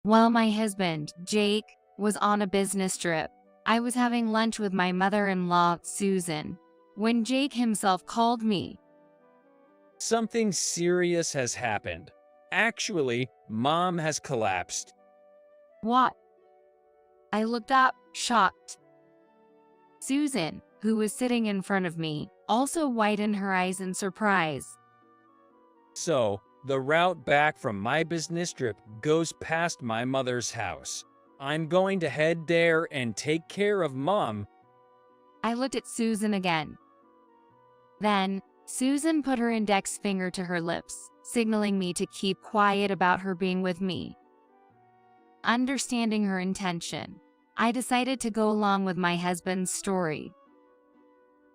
While my husband, Jake, was on a business trip, I was having lunch with my mother-in-law, Susan, when Jake himself called me. Something serious has happened. Actually, Mom has collapsed. What? I looked up, shocked. Susan, who was sitting in front of me, also widened her eyes in surprise. So, the route back from my business trip goes past my mother's house. I'm going to head there and take care of Mom. I looked at Susan again. Then, Susan put her index finger to her lips, signaling me to keep quiet about her being with me. Understanding her intention, I decided to go along with my husband's story.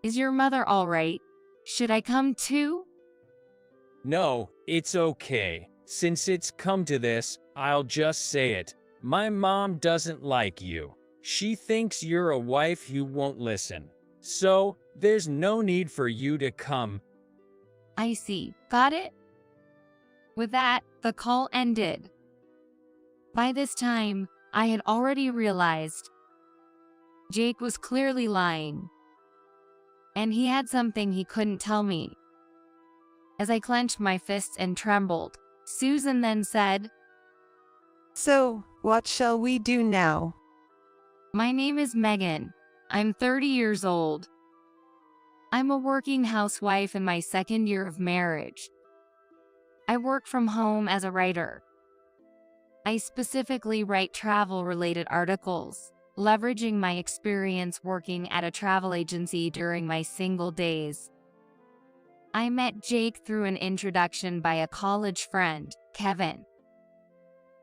Is your mother all right? Should I come too? No, it's okay. Since it's come to this, I'll just say it. My mom doesn't like you. She thinks you're a wife who won't listen. So, there's no need for you to come. I see. Got it? With that, the call ended. By this time, I had already realized Jake was clearly lying, and he had something he couldn't tell me. As I clenched my fists and trembled, Susan then said, So, what shall we do now? My name is Megan. I'm 30 years old. I'm a working housewife in my second year of marriage. I work from home as a writer. I specifically write travel-related articles, leveraging my experience working at a travel agency during my single days. I met Jake through an introduction by a college friend, Kevin.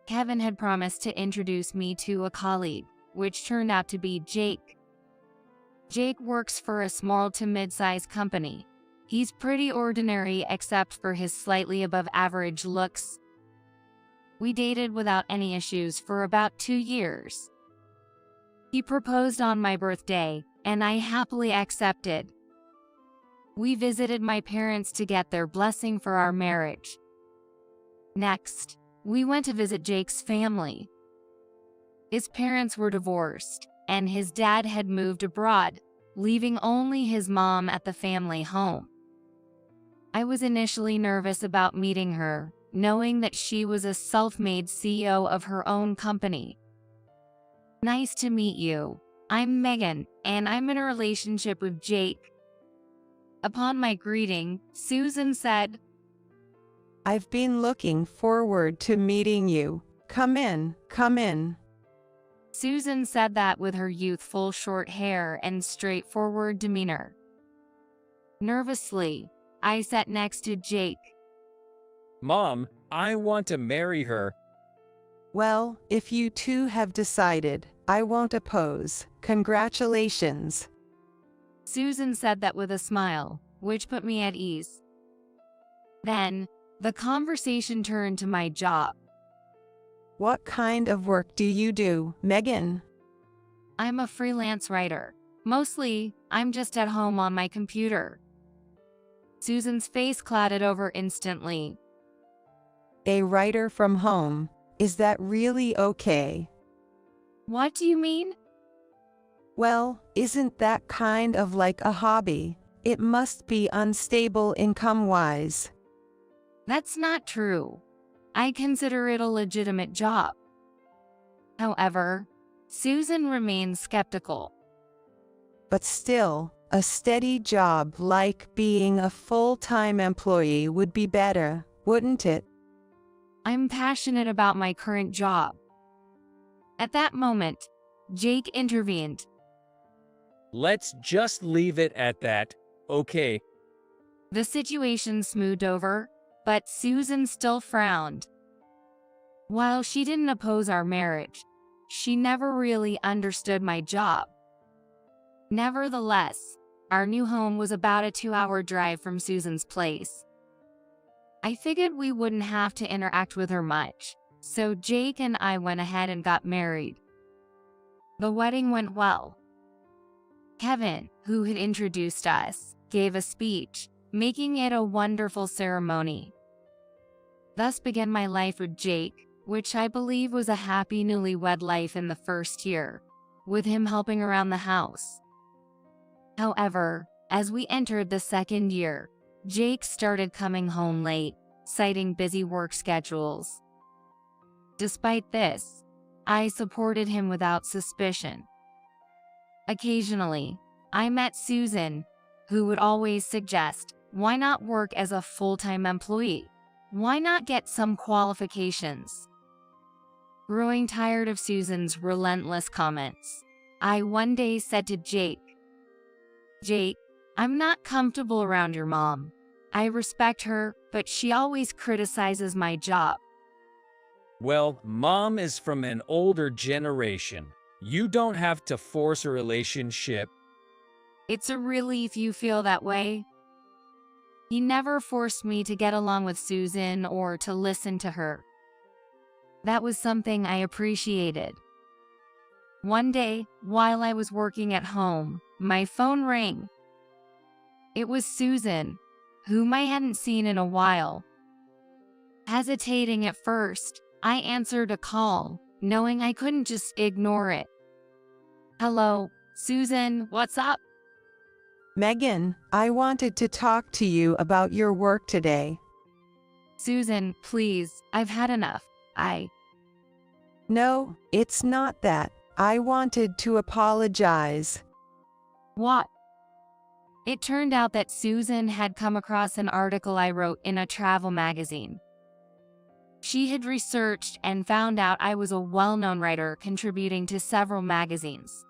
Kevin had promised to introduce me to a colleague, which turned out to be Jake. Jake works for a small to mid-sized company. He's pretty ordinary except for his slightly above average looks. We dated without any issues for about 2 years. He proposed on my birthday, and I happily accepted. We visited my parents to get their blessing for our marriage. Next, we went to visit Jake's family. His parents were divorced, and his dad had moved abroad, leaving only his mom at the family home. I was initially nervous about meeting her, knowing that she was a self-made CEO of her own company. Nice to meet you. I'm Megan, and I'm in a relationship with Jake. Upon my greeting, Susan said, I've been looking forward to meeting you. Come in, come in. Susan said that with her youthful short hair and straightforward demeanor. Nervously, I sat next to Jake. Mom, I want to marry her. Well, if you two have decided, I won't oppose. Congratulations. Susan said that with a smile, which put me at ease. Then, the conversation turned to my job. What kind of work do you do, Megan? I'm a freelance writer. Mostly, I'm just at home on my computer. Susan's face clouded over instantly. A writer from home. Is that really okay? What do you mean? Well, isn't that kind of like a hobby? It must be unstable income-wise. That's not true. I consider it a legitimate job. However, Susan remains skeptical. But still, a steady job like being a full-time employee would be better, wouldn't it? I'm passionate about my current job. At that moment, Jake intervened. Let's just leave it at that, okay? The situation smoothed over, but Susan still frowned. While she didn't oppose our marriage, she never really understood my job. Nevertheless, our new home was about a 2-hour drive from Susan's place. I figured we wouldn't have to interact with her much, so Jake and I went ahead and got married. The wedding went well. Kevin, who had introduced us, gave a speech, making it a wonderful ceremony. Thus began my life with Jake, which I believe was a happy newlywed life in the first year, with him helping around the house. However, as we entered the second year, Jake started coming home late, citing busy work schedules. Despite this, I supported him without suspicion. Occasionally, I met Susan, who would always suggest, why not work as a full-time employee? Why not get some qualifications? Growing tired of Susan's relentless comments, I one day said to Jake, "Jake, I'm not comfortable around your mom. I respect her, but she always criticizes my job." Well, Mom is from an older generation. You don't have to force a relationship. "It's a relief you feel that way." He never forced me to get along with Susan or to listen to her. That was something I appreciated. One day, while I was working at home, my phone rang. It was Susan, whom I hadn't seen in a while. Hesitating at first, I answered a call, knowing I couldn't just ignore it. "Hello, Susan, what's up?" Megan, I wanted to talk to you about your work today. "Susan, please, I've had enough. No, it's not that. I wanted to apologize. What?" It turned out that Susan had come across an article I wrote in a travel magazine. She had researched and found out I was a well-known writer contributing to several magazines.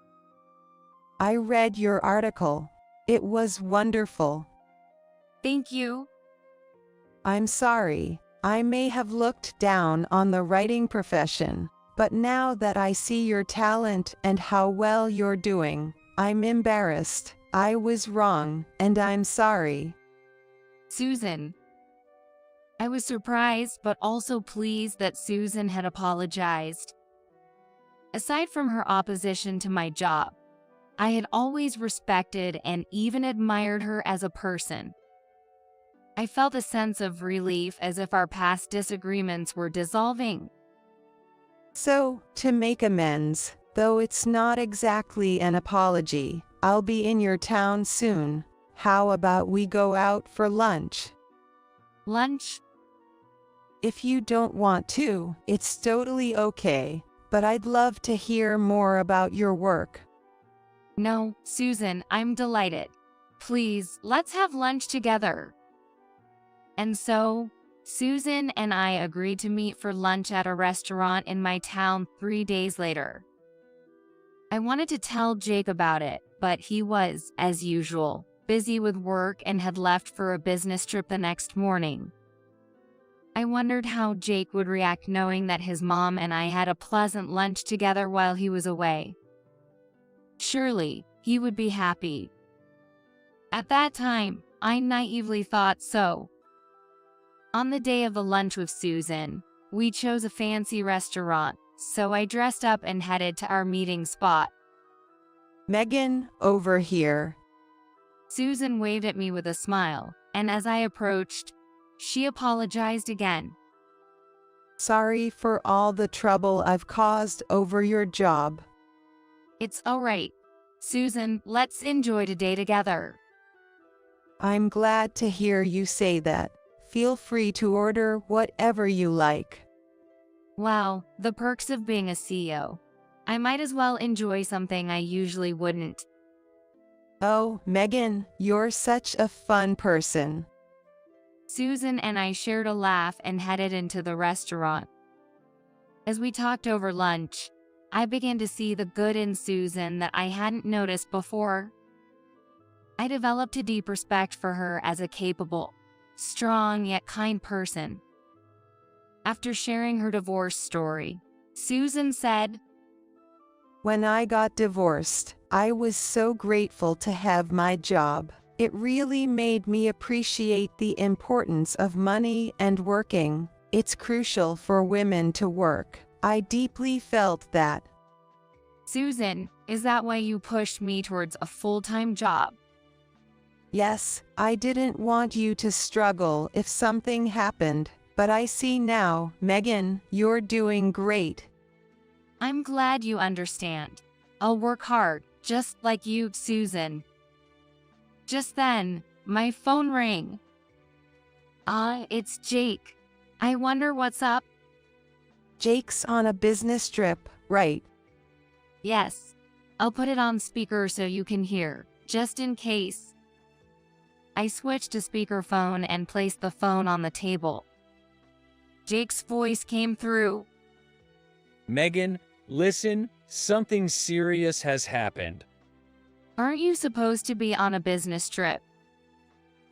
I read your article. It was wonderful. "Thank you." I'm sorry, I may have looked down on the writing profession, but now that I see your talent and how well you're doing, I'm embarrassed. I was wrong, and I'm sorry. "Susan." I was surprised but also pleased that Susan had apologized. Aside from her opposition to my job, I had always respected and even admired her as a person. I felt a sense of relief as if our past disagreements were dissolving. So, to make amends, though it's not exactly an apology, I'll be in your town soon. How about we go out for lunch? "Lunch?" If you don't want to, it's totally okay, but I'd love to hear more about your work. "No, Susan, I'm delighted. Please, let's have lunch together." And so, Susan and I agreed to meet for lunch at a restaurant in my town 3 days later. I wanted to tell Jake about it, but he was, as usual, busy with work and had left for a business trip the next morning. I wondered how Jake would react knowing that his mom and I had a pleasant lunch together while he was away. Surely, he would be happy. At that time, I naively thought so. On the day of the lunch with Susan, we chose a fancy restaurant, so I dressed up and headed to our meeting spot. Megan, over here. Susan waved at me with a smile, and as I approached, she apologized again. Sorry for all the trouble I've caused over your job. "It's all right. Susan, let's enjoy today together." I'm glad to hear you say that. Feel free to order whatever you like. Wow, the perks of being a CEO. I might as well enjoy something I usually wouldn't. Oh, Megan, you're such a fun person. Susan and I shared a laugh and headed into the restaurant. As we talked over lunch, I began to see the good in Susan that I hadn't noticed before. I developed a deep respect for her as a capable, strong yet kind person. After sharing her divorce story, Susan said, When I got divorced, I was so grateful to have my job. It really made me appreciate the importance of money and working. It's crucial for women to work. I deeply felt that. "Susan, is that why you pushed me towards a full-time job?" Yes, I didn't want you to struggle if something happened. but I see now, Megan, you're doing great. I'm glad you understand. I'll work hard, just like you, Susan. Just then, my phone rang. It's Jake. I wonder what's up? Jake's on a business trip, right? Yes. I'll put it on speaker so you can hear, just in case. I switched to speakerphone and placed the phone on the table. Jake's voice came through. Megan, listen, something serious has happened. Aren't you supposed to be on a business trip?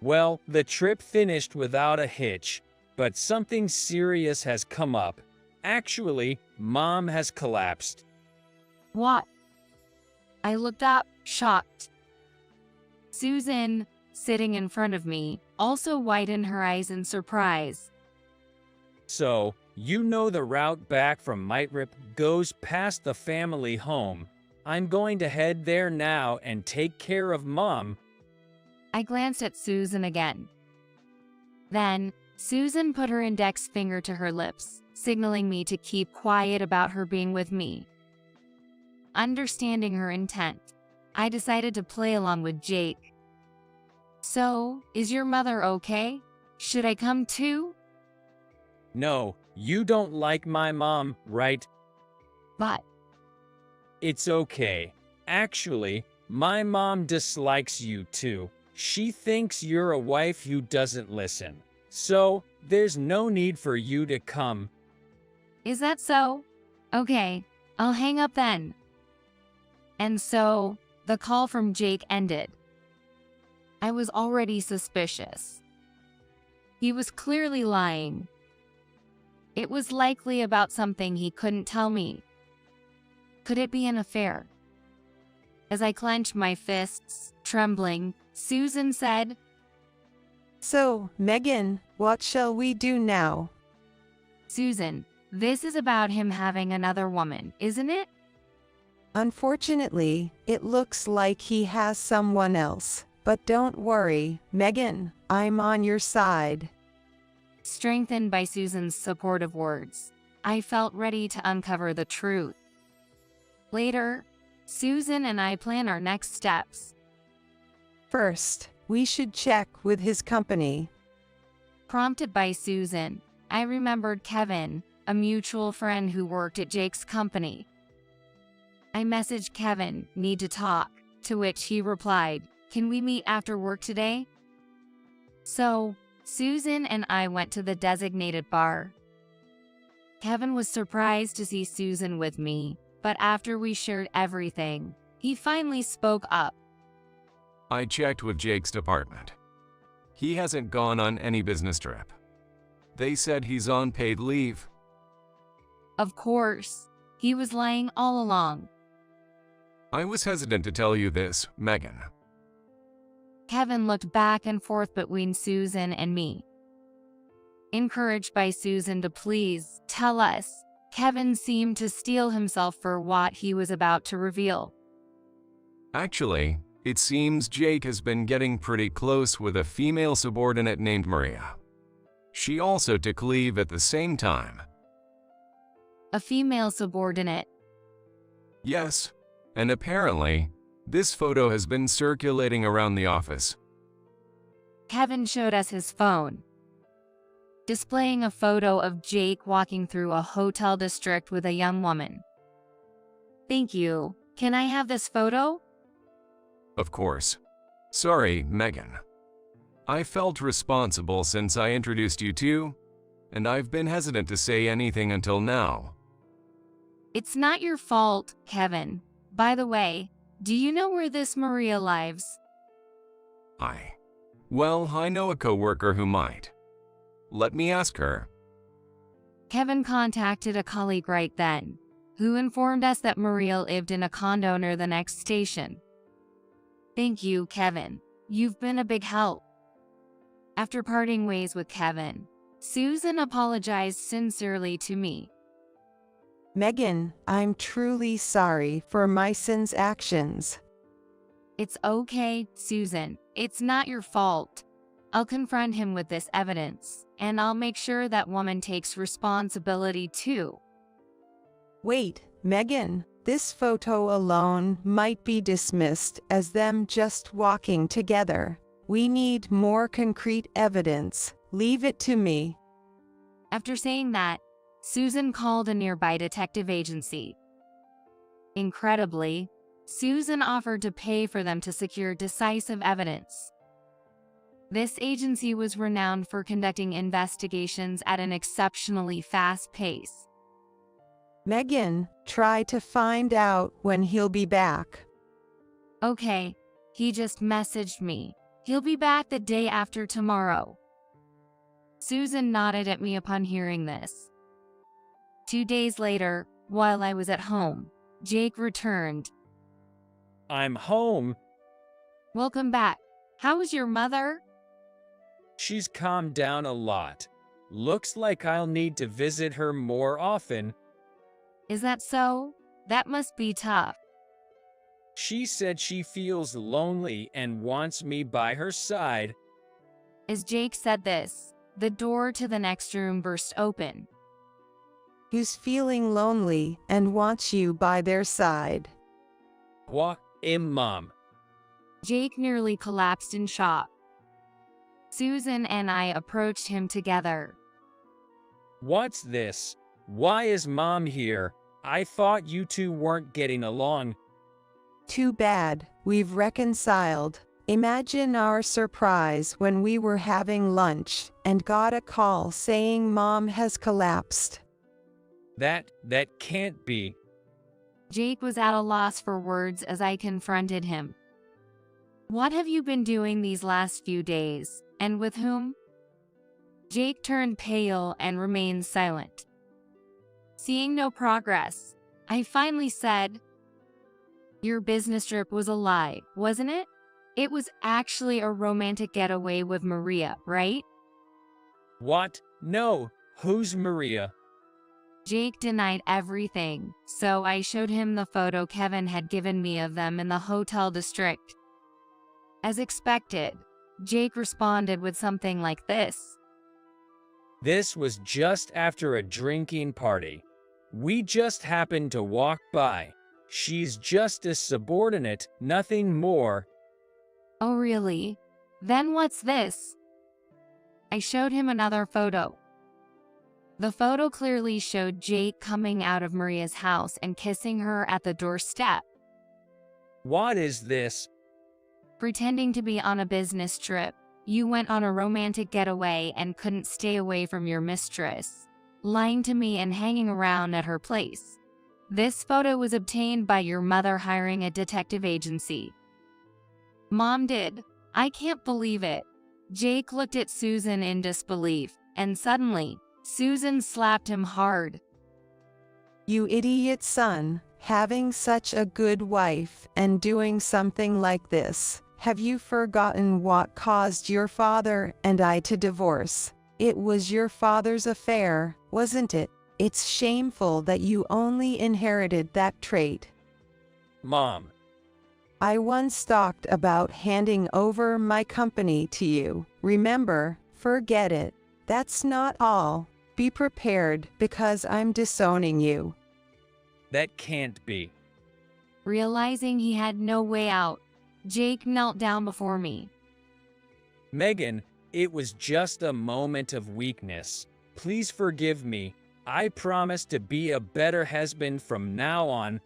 Well, the trip finished without a hitch, but something serious has come up. Actually, Mom has collapsed. What? I looked up, shocked. Susan, sitting in front of me, also widened her eyes in surprise. So, you know the route back from Mitrip goes past the family home. I'm going to head there now and take care of Mom. I glanced at Susan again. Then, Susan put her index finger to her lips, signaling me to keep quiet about her being with me. Understanding her intent, I decided to play along with Jake. So, is your mother okay? Should I come too? No, you don't like my mom, right? But, It's okay. Actually, my mom dislikes you too. She thinks you're a wife who doesn't listen. So, there's no need for you to come. is that so? Okay, I'll hang up then. And so, the call from Jake ended. I was already suspicious. He was clearly lying. It was likely about something he couldn't tell me. Could it be an affair? As I clenched my fists, trembling, Susan said, So, Megan, what shall we do now? Susan, this is about him having another woman, isn't it? Unfortunately, it looks like he has someone else. But don't worry, Megan, I'm on your side. Strengthened by Susan's supportive words, I felt ready to uncover the truth. Later, Susan and I plan our next steps. First, we should check with his company. Prompted by Susan, I remembered Kevin, a mutual friend who worked at Jake's company. I messaged Kevin, need to talk, to which he replied, can we meet after work today? So, Susan and I went to the designated bar. Kevin was surprised to see Susan with me, but after we shared everything, he finally spoke up. I checked with Jake's department. He hasn't gone on any business trip. They said he's on paid leave. Of course, he was lying all along. I was hesitant to tell you this, Megan. Kevin looked back and forth between Susan and me. Encouraged by Susan to please tell us, Kevin seemed to steel himself for what he was about to reveal. Actually, it seems Jake has been getting pretty close with a female subordinate named Maria. She also took leave at the same time. A female subordinate. Yes, and apparently, this photo has been circulating around the office. Kevin showed us his phone, displaying a photo of Jake walking through a hotel district with a young woman. Thank you. Can I have this photo? Of course. Sorry, Megan. I felt responsible since I introduced you two, and I've been hesitant to say anything until now. It's not your fault, Kevin. By the way, do you know where this Maria lives? Well, I know a coworker who might. Let me ask her. Kevin contacted a colleague right then, who informed us that Maria lived in a condo near the next station. Thank you, Kevin. You've been a big help. After parting ways with Kevin, Susan apologized sincerely to me. Megan, I'm truly sorry for my son's actions. It's okay, Susan. It's not your fault. I'll confront him with this evidence, and I'll make sure that woman takes responsibility too. Wait, Megan, this photo alone might be dismissed as them just walking together. We need more concrete evidence. Leave it to me. After saying that, Susan called a nearby detective agency. Incredibly, Susan offered to pay for them to secure decisive evidence. This agency was renowned for conducting investigations at an exceptionally fast pace. Megan, try to find out when he'll be back. Okay, he just messaged me. He'll be back the day after tomorrow. Susan nodded at me upon hearing this. 2 days later, while I was at home, Jake returned. I'm home. Welcome back. How's your mother? She's calmed down a lot. Looks like I'll need to visit her more often. Is that so? That must be tough. She said she feels lonely and wants me by her side. As Jake said this, the door to the next room burst open. Who's feeling lonely and wants you by their side? What, Mom? Jake nearly collapsed in shock. Susan and I approached him together. What's this? Why is Mom here? I thought you two weren't getting along. Too bad, we've reconciled. Imagine our surprise when we were having lunch and got a call saying Mom has collapsed. That can't be. Jake was at a loss for words as I confronted him. What have you been doing these last few days, and with whom? Jake turned pale and remained silent. Seeing no progress, I finally said, "Your business trip was a lie, wasn't it? It was actually a romantic getaway with Maria, right?" What? No, who's Maria? Jake denied everything, so I showed him the photo Kevin had given me of them in the hotel district. As expected, Jake responded with something like this. This was just after a drinking party. We just happened to walk by. She's just a subordinate, nothing more. Oh really? Then what's this? I showed him another photo. The photo clearly showed Jake coming out of Maria's house and kissing her at the doorstep. What is this? Pretending to be on a business trip, you went on a romantic getaway and couldn't stay away from your mistress, lying to me and hanging around at her place. This photo was obtained by your mother hiring a detective agency. Mom did. I can't believe it. Jake looked at Susan in disbelief, and suddenly, Susan slapped him hard. You idiot son, having such a good wife and doing something like this. Have you forgotten what caused your father and I to divorce? It was your father's affair, wasn't it? It's shameful that you only inherited that trait. Mom. I once talked about handing over my company to you. Remember, forget it. That's not all. Be prepared because I'm disowning you. That can't be. Realizing he had no way out, Jake knelt down before me. Megan, it was just a moment of weakness. Please forgive me. I promise to be a better husband from now on.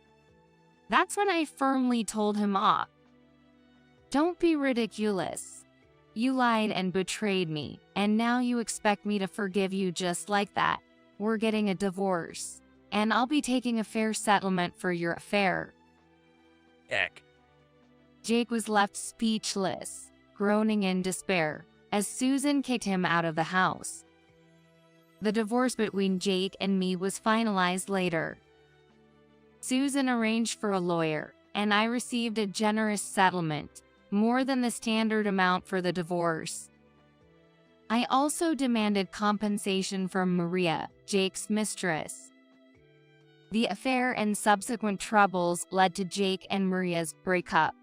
That's when I firmly told him off. Don't be ridiculous. You lied and betrayed me, and now you expect me to forgive you just like that. We're getting a divorce, and I'll be taking a fair settlement for your affair. Eck. Jake was left speechless, groaning in despair, as Susan kicked him out of the house. The divorce between Jake and me was finalized later. Susan arranged for a lawyer, and I received a generous settlement, more than the standard amount for the divorce. I also demanded compensation from Maria, Jake's mistress. The affair and subsequent troubles led to Jake and Maria's breakup.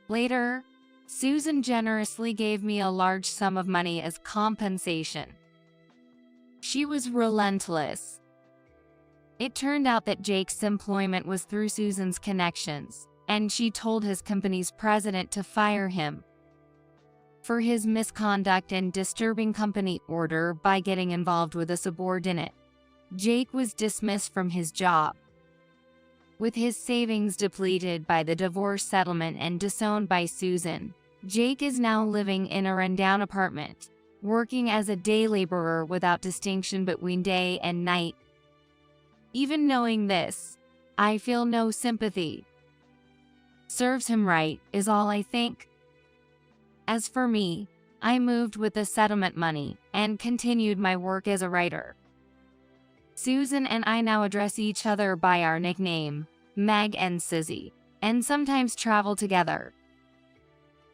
Later, Susan generously gave me a large sum of money as compensation. She was relentless. It turned out that Jake's employment was through Susan's connections, and she told his company's president to fire him for his misconduct and disturbing company order by getting involved with a subordinate. Jake was dismissed from his job. With his savings depleted by the divorce settlement and disowned by Susan, Jake is now living in a rundown apartment, working as a day laborer without distinction between day and night. Even knowing this, I feel no sympathy. Serves him right, is all I think. As for me, I moved with the settlement money and continued my work as a writer. Susan and I now address each other by our nickname, Meg and Sizzy, and sometimes travel together.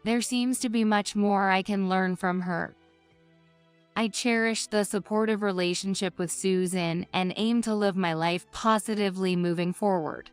There seems to be much more I can learn from her. I cherish the supportive relationship with Susan and aim to live my life positively moving forward.